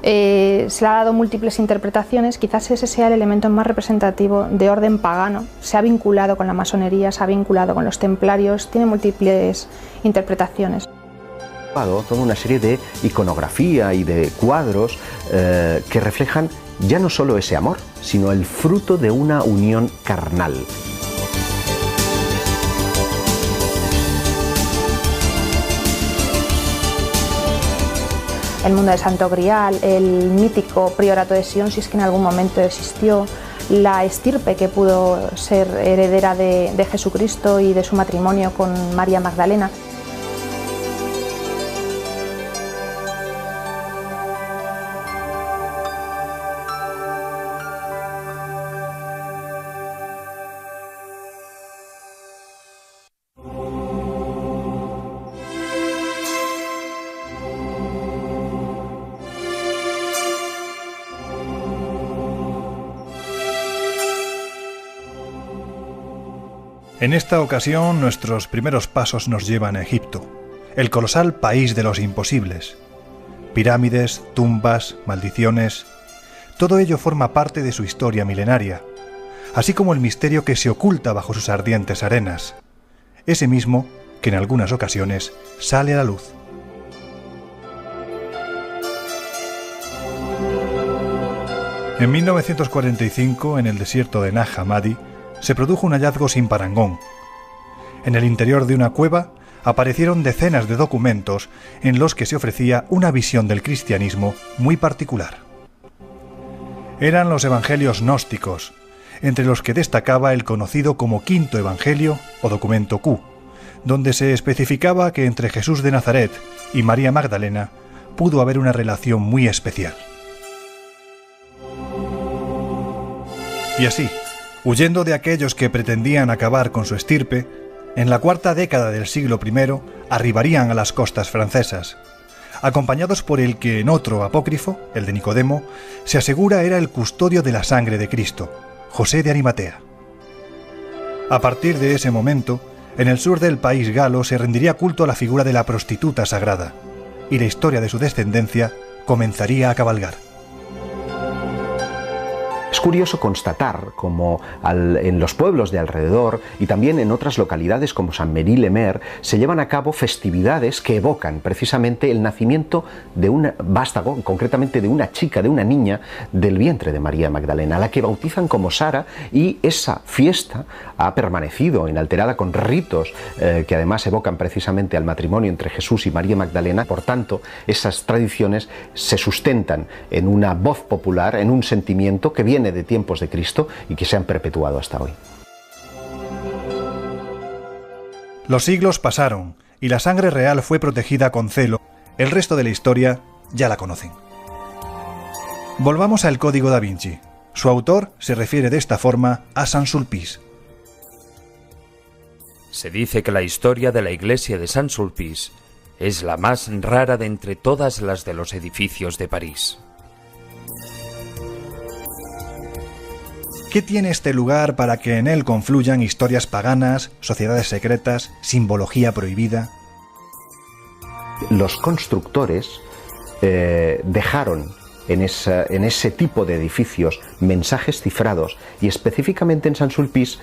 Se le ha dado múltiples interpretaciones, quizás ese sea el elemento más representativo de orden pagano, se ha vinculado con la masonería, se ha vinculado con los templarios, tiene múltiples interpretaciones. Toda una serie de iconografía y de cuadros que reflejan ya no solo ese amor, sino el fruto de una unión carnal. El mundo del Santo Grial, el mítico priorato de Sion, si es que en algún momento existió, la estirpe que pudo ser heredera de Jesucristo y de su matrimonio con María Magdalena. En esta ocasión nuestros primeros pasos nos llevan a Egipto, el colosal país de los imposibles. Pirámides, tumbas, maldiciones, todo ello forma parte de su historia milenaria, así como el misterio que se oculta bajo sus ardientes arenas, ese mismo que en algunas ocasiones sale a la luz. En 1945, en el desierto de Nag Hammadi, se produjo un hallazgo sin parangón. En el interior de una cueva aparecieron decenas de documentos en los que se ofrecía una visión del cristianismo muy particular. Eran los evangelios gnósticos, entre los que destacaba el conocido como Quinto Evangelio o documento Q, donde se especificaba que entre Jesús de Nazaret y María Magdalena pudo haber una relación muy especial. Y así, huyendo de aquellos que pretendían acabar con su estirpe, en la cuarta década del siglo I arribarían a las costas francesas, acompañados por el que en otro apócrifo, el de Nicodemo, se asegura era el custodio de la sangre de Cristo, José de Arimatea. A partir de ese momento, en el sur del país galo se rendiría culto a la figura de la prostituta sagrada, y la historia de su descendencia comenzaría a cabalgar. Es curioso constatar cómo en los pueblos de alrededor y también en otras localidades como Saint-Merry-le-Mer se llevan a cabo festividades que evocan precisamente el nacimiento de un vástago, concretamente de una chica, de una niña del vientre de María Magdalena, a la que bautizan como Sara, y esa fiesta ha permanecido inalterada con ritos que además evocan precisamente al matrimonio entre Jesús y María Magdalena. Por tanto, esas tradiciones se sustentan en una voz popular, en un sentimiento que viene de tiempos de Cristo y que se han perpetuado hasta hoy. Los siglos pasaron y la sangre real fue protegida con celo. El resto de la historia ya la conocen. Volvamos al Código da Vinci. Su autor se refiere de esta forma a Saint-Sulpice. Se dice que la historia de la iglesia de Saint-Sulpice es la más rara de entre todas las de los edificios de París. ¿Qué tiene este lugar para que en él confluyan historias paganas, sociedades secretas, simbología prohibida? Los constructores dejaron en ese tipo de edificios mensajes cifrados, y específicamente en Saint-Sulpice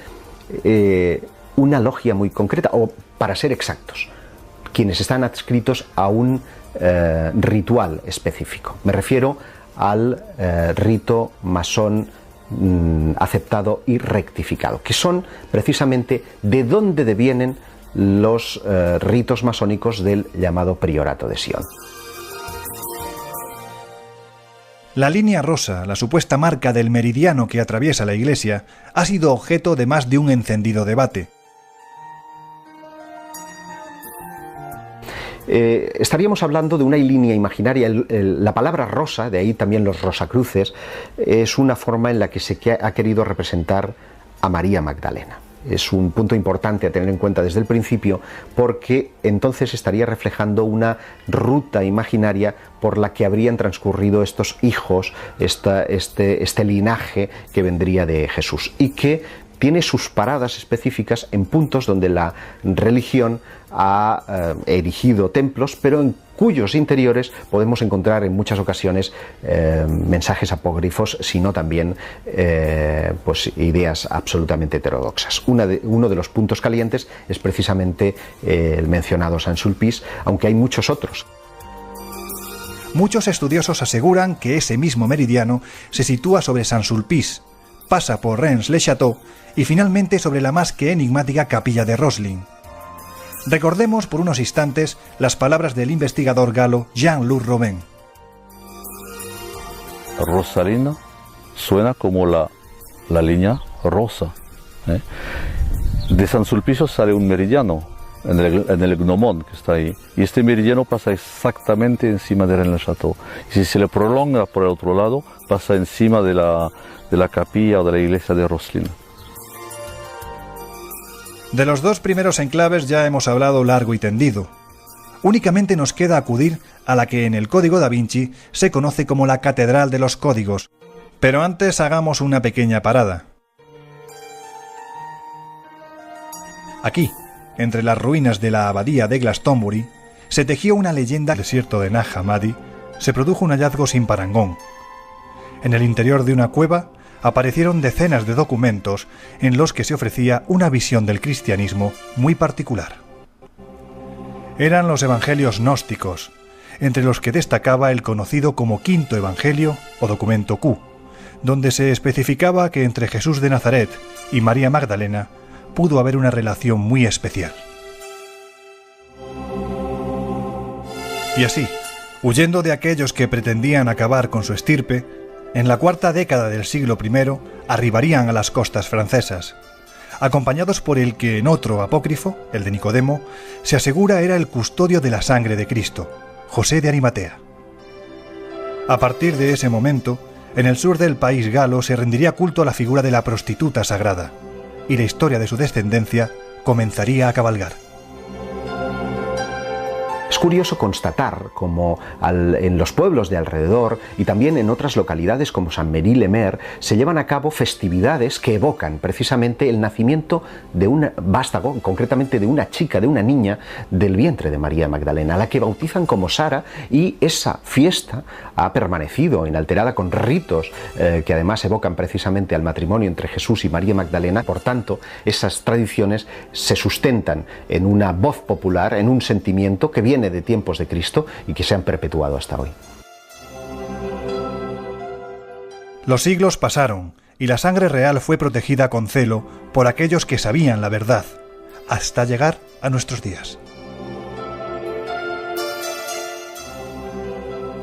una logia muy concreta, o para ser exactos, quienes están adscritos a un ritual específico. Me refiero al rito masón aceptado y rectificado, que son precisamente de dónde devienen los ritos masónicos del llamado Priorato de Sion. La línea rosa, la supuesta marca del meridiano que atraviesa la iglesia, ha sido objeto de más de un encendido debate. Estaríamos hablando de una línea imaginaria. La palabra rosa, de ahí también los rosacruces, es una forma en la que se ha querido representar a María Magdalena. Es un punto importante a tener en cuenta desde el principio, porque entonces estaría reflejando una ruta imaginaria por la que habrían transcurrido estos hijos, este linaje que vendría de Jesús, y que tiene sus paradas específicas en puntos donde la religión ha erigido templos, pero en cuyos interiores podemos encontrar en muchas ocasiones mensajes apócrifos, sino también pues ideas absolutamente heterodoxas. Uno de los puntos calientes es precisamente el mencionado Saint-Sulpice, aunque hay muchos otros. Muchos estudiosos aseguran que ese mismo meridiano se sitúa sobre Saint-Sulpice, pasa por Reims-le-Château y finalmente sobre la más que enigmática capilla de Roslin. Recordemos por unos instantes las palabras del investigador galo Jean-Luc Robin. Rosalina suena como la línea rosa. De Saint-Sulpice sale un meridiano en el Gnomon que está ahí, y este meridiano pasa exactamente encima de Reims-le-Château. Y si se le prolonga por el otro lado, pasa encima de la capilla o de la iglesia de Roslin. De los dos primeros enclaves ya hemos hablado largo y tendido. Únicamente nos queda acudir a la que en el Código da Vinci se conoce como la Catedral de los Códigos. Pero antes hagamos una pequeña parada. Aquí, entre las ruinas de la abadía de Glastonbury, se tejió una leyenda. En el desierto de Nag Hammadi se produjo un hallazgo sin parangón. En el interior de una cueva aparecieron decenas de documentos en los que se ofrecía una visión del cristianismo muy particular. Eran los evangelios gnósticos, entre los que destacaba el conocido como Quinto Evangelio o Documento Q, donde se especificaba que entre Jesús de Nazaret y María Magdalena pudo haber una relación muy especial. Y así, huyendo de aquellos que pretendían acabar con su estirpe, en la cuarta década del siglo I arribarían a las costas francesas, acompañados por el que en otro apócrifo, el de Nicodemo, se asegura era el custodio de la sangre de Cristo, José de Arimatea. A partir de ese momento, en el sur del país galo se rendiría culto a la figura de la prostituta sagrada, y la historia de su descendencia comenzaría a cabalgar. Es curioso constatar cómo en los pueblos de alrededor y también en otras localidades como Saint-Merry-le-Mer se llevan a cabo festividades que evocan precisamente el nacimiento de un vástago, concretamente de una chica, de una niña del vientre de María Magdalena, a la que bautizan como Sara, y esa fiesta ha permanecido inalterada con ritos que además evocan precisamente al matrimonio entre Jesús y María Magdalena. Por tanto, esas tradiciones se sustentan en una voz popular, en un sentimiento que viene de tiempos de Cristo y que se han perpetuado hasta hoy. Los siglos pasaron y la sangre real fue protegida con celo por aquellos que sabían la verdad, hasta llegar a nuestros días.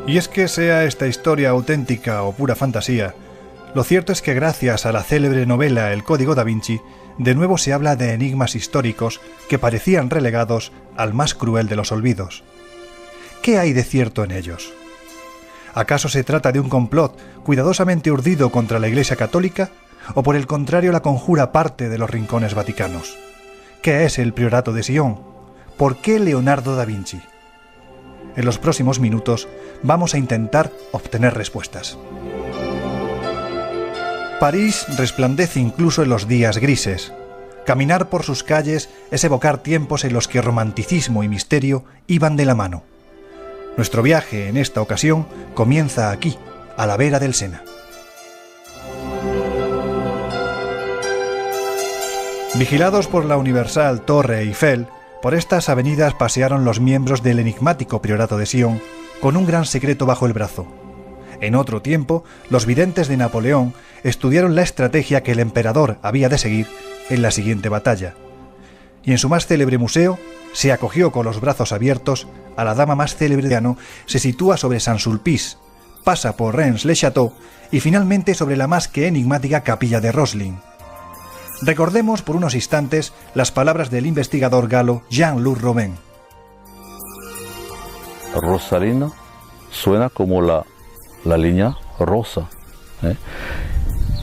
Y es que sea esta historia auténtica o pura fantasía, lo cierto es que gracias a la célebre novela El Código da Vinci, de nuevo se habla de enigmas históricos que parecían relegados al más cruel de los olvidos. ¿Qué hay de cierto en ellos? ¿Acaso se trata de un complot cuidadosamente urdido contra la Iglesia Católica? ¿O por el contrario la conjura parte de los rincones vaticanos? ¿Qué es el Priorato de Sion? ¿Por qué Leonardo da Vinci? En los próximos minutos vamos a intentar obtener respuestas. París resplandece incluso en los días grises. Caminar por sus calles es evocar tiempos en los que romanticismo y misterio iban de la mano. Nuestro viaje en esta ocasión comienza aquí, a la vera del Sena. Vigilados por la universal Torre Eiffel, por estas avenidas pasearon los miembros del enigmático Priorato de Sion, con un gran secreto bajo el brazo. En otro tiempo, los videntes de Napoleón estudiaron la estrategia que el emperador había de seguir en la siguiente batalla. Y en su más célebre museo, se acogió con los brazos abiertos a la dama más célebre de Ano, se sitúa sobre Saint-Sulpice, pasa por Reims-le-Château y finalmente sobre la más que enigmática capilla de Rosslyn. Recordemos por unos instantes las palabras del investigador galo Jean-Luc Robin. Rosarina suena como la línea rosa.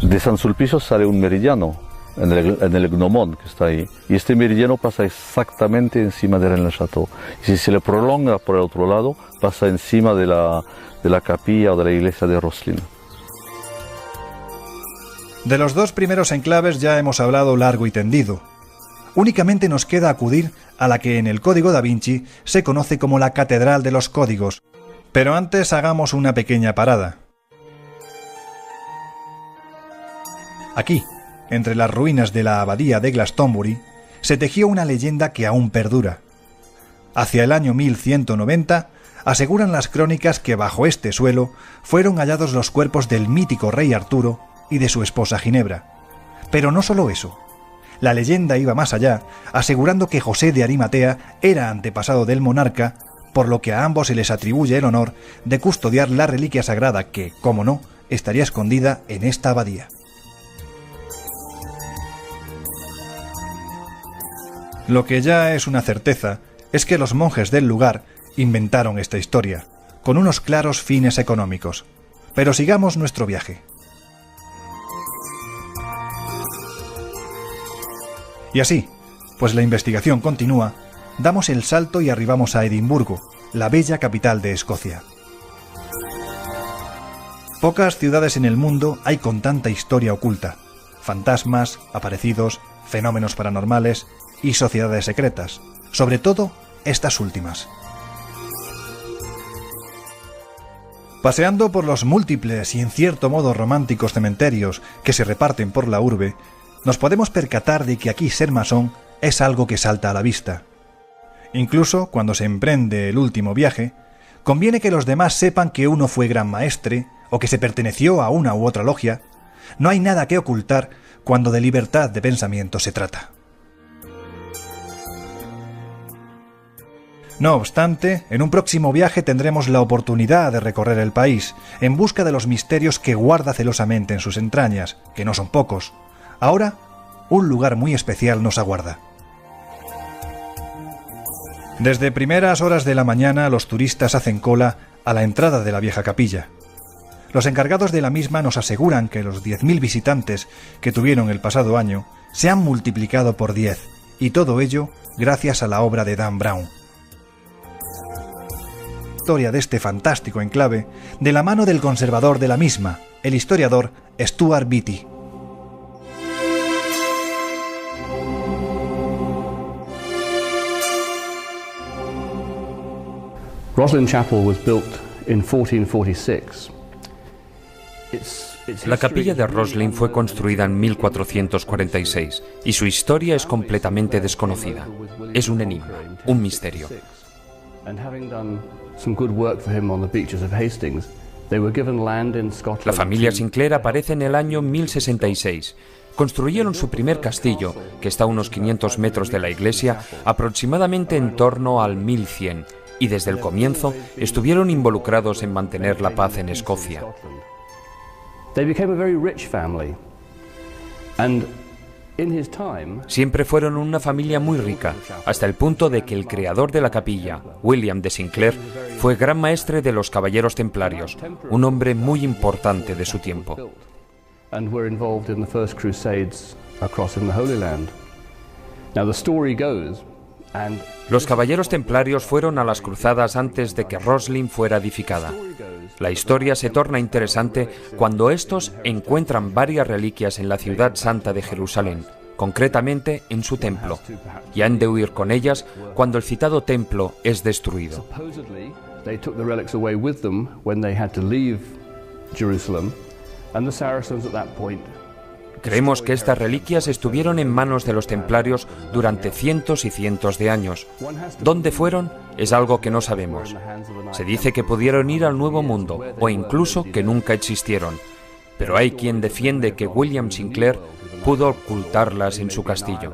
De Saint-Sulpice sale un meridiano en el Gnomon que está ahí, y este meridiano pasa exactamente encima de Reims-le-Château. Y si se le prolonga por el otro lado, pasa encima de la capilla o de la iglesia de Rosslyn. De los dos primeros enclaves ya hemos hablado largo y tendido. Únicamente nos queda acudir a la que en el Código da Vinci se conoce como la Catedral de los Códigos. Pero antes hagamos una pequeña parada. Aquí, entre las ruinas de la abadía de Glastonbury, se tejió una leyenda que aún perdura. Hacia el año 1190, aseguran las crónicas que bajo este suelo fueron hallados los cuerpos del mítico rey Arturo y de su esposa Ginebra. Pero no solo eso. La leyenda iba más allá, asegurando que José de Arimatea era antepasado del monarca, por lo que a ambos se les atribuye el honor de custodiar la reliquia sagrada que, como no, estaría escondida en esta abadía. Lo que ya es una certeza es que los monjes del lugar inventaron esta historia, con unos claros fines económicos. Pero sigamos nuestro viaje. Y así, pues la investigación continúa, damos el salto y arribamos a Edimburgo, la bella capital de Escocia. Pocas ciudades en el mundo hay con tanta historia oculta: fantasmas, aparecidos, fenómenos paranormales y sociedades secretas, sobre todo estas últimas. Paseando por los múltiples y en cierto modo románticos cementerios que se reparten por la urbe, nos podemos percatar de que aquí ser masón es algo que salta a la vista. Incluso cuando se emprende el último viaje, conviene que los demás sepan que uno fue gran maestre o que se perteneció a una u otra logia. No hay nada que ocultar cuando de libertad de pensamiento se trata. No obstante, en un próximo viaje tendremos la oportunidad de recorrer el país, en busca de los misterios que guarda celosamente en sus entrañas, que no son pocos. Ahora, un lugar muy especial nos aguarda. Desde primeras horas de la mañana los turistas hacen cola a la entrada de la vieja capilla. Los encargados de la misma nos aseguran que los 10.000 visitantes que tuvieron el pasado año se han multiplicado por 10, y todo ello gracias a la obra de Dan Brown. historia de este fantástico enclave de la mano del conservador de la misma, el historiador Stuart Beattie. Roslin Chapel was built in 1446. La capilla de Roslin fue construida en 1446 y su historia es completamente desconocida. Es un enigma, un misterio. La familia Sinclair aparece en el año 1066. Construyeron su primer castillo, que está a unos 500 metros de la iglesia, aproximadamente en torno al 1100, y desde el comienzo estuvieron involucrados en mantener la paz en Escocia. Siempre fueron una familia muy rica, hasta el punto de que el creador de la capilla, William de Sinclair, fue gran maestre de los caballeros templarios, un hombre muy importante de su tiempo. Los caballeros templarios fueron a las cruzadas antes de que Roslin fuera edificada. La historia se torna interesante cuando estos encuentran varias reliquias en la ciudad santa de Jerusalén, concretamente en su templo, y han de huir con ellas cuando el citado templo es destruido. Creemos que estas reliquias estuvieron en manos de los templarios durante cientos y cientos de años. ¿Dónde fueron? Es algo que no sabemos. Se dice que pudieron ir al Nuevo Mundo, o incluso que nunca existieron. Pero hay quien defiende que William Sinclair pudo ocultarlas en su castillo.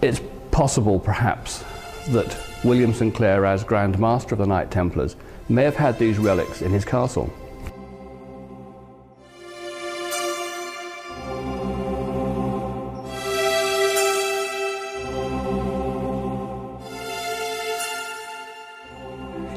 It's possible, perhaps, that William Sinclair, as Grand Master of the Knight Templars, may have had these relics in his castle.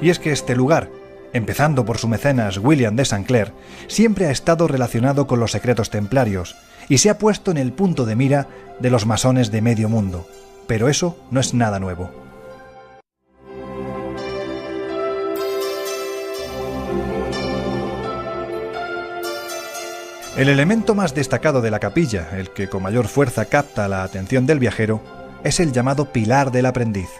Y es que este lugar, empezando por su mecenas William de Sinclair, siempre ha estado relacionado con los secretos templarios y se ha puesto en el punto de mira de los masones de medio mundo. Pero eso no es nada nuevo. El elemento más destacado de la capilla, el que con mayor fuerza capta la atención del viajero, es el llamado Pilar del Aprendiz.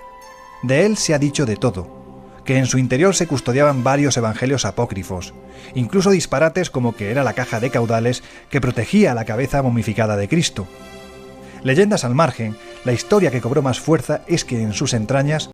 De él se ha dicho de todo, que en su interior se custodiaban varios evangelios apócrifos, incluso disparates como que era la caja de caudales que protegía la cabeza momificada de Cristo. Leyendas al margen, la historia que cobró más fuerza es que en sus entrañas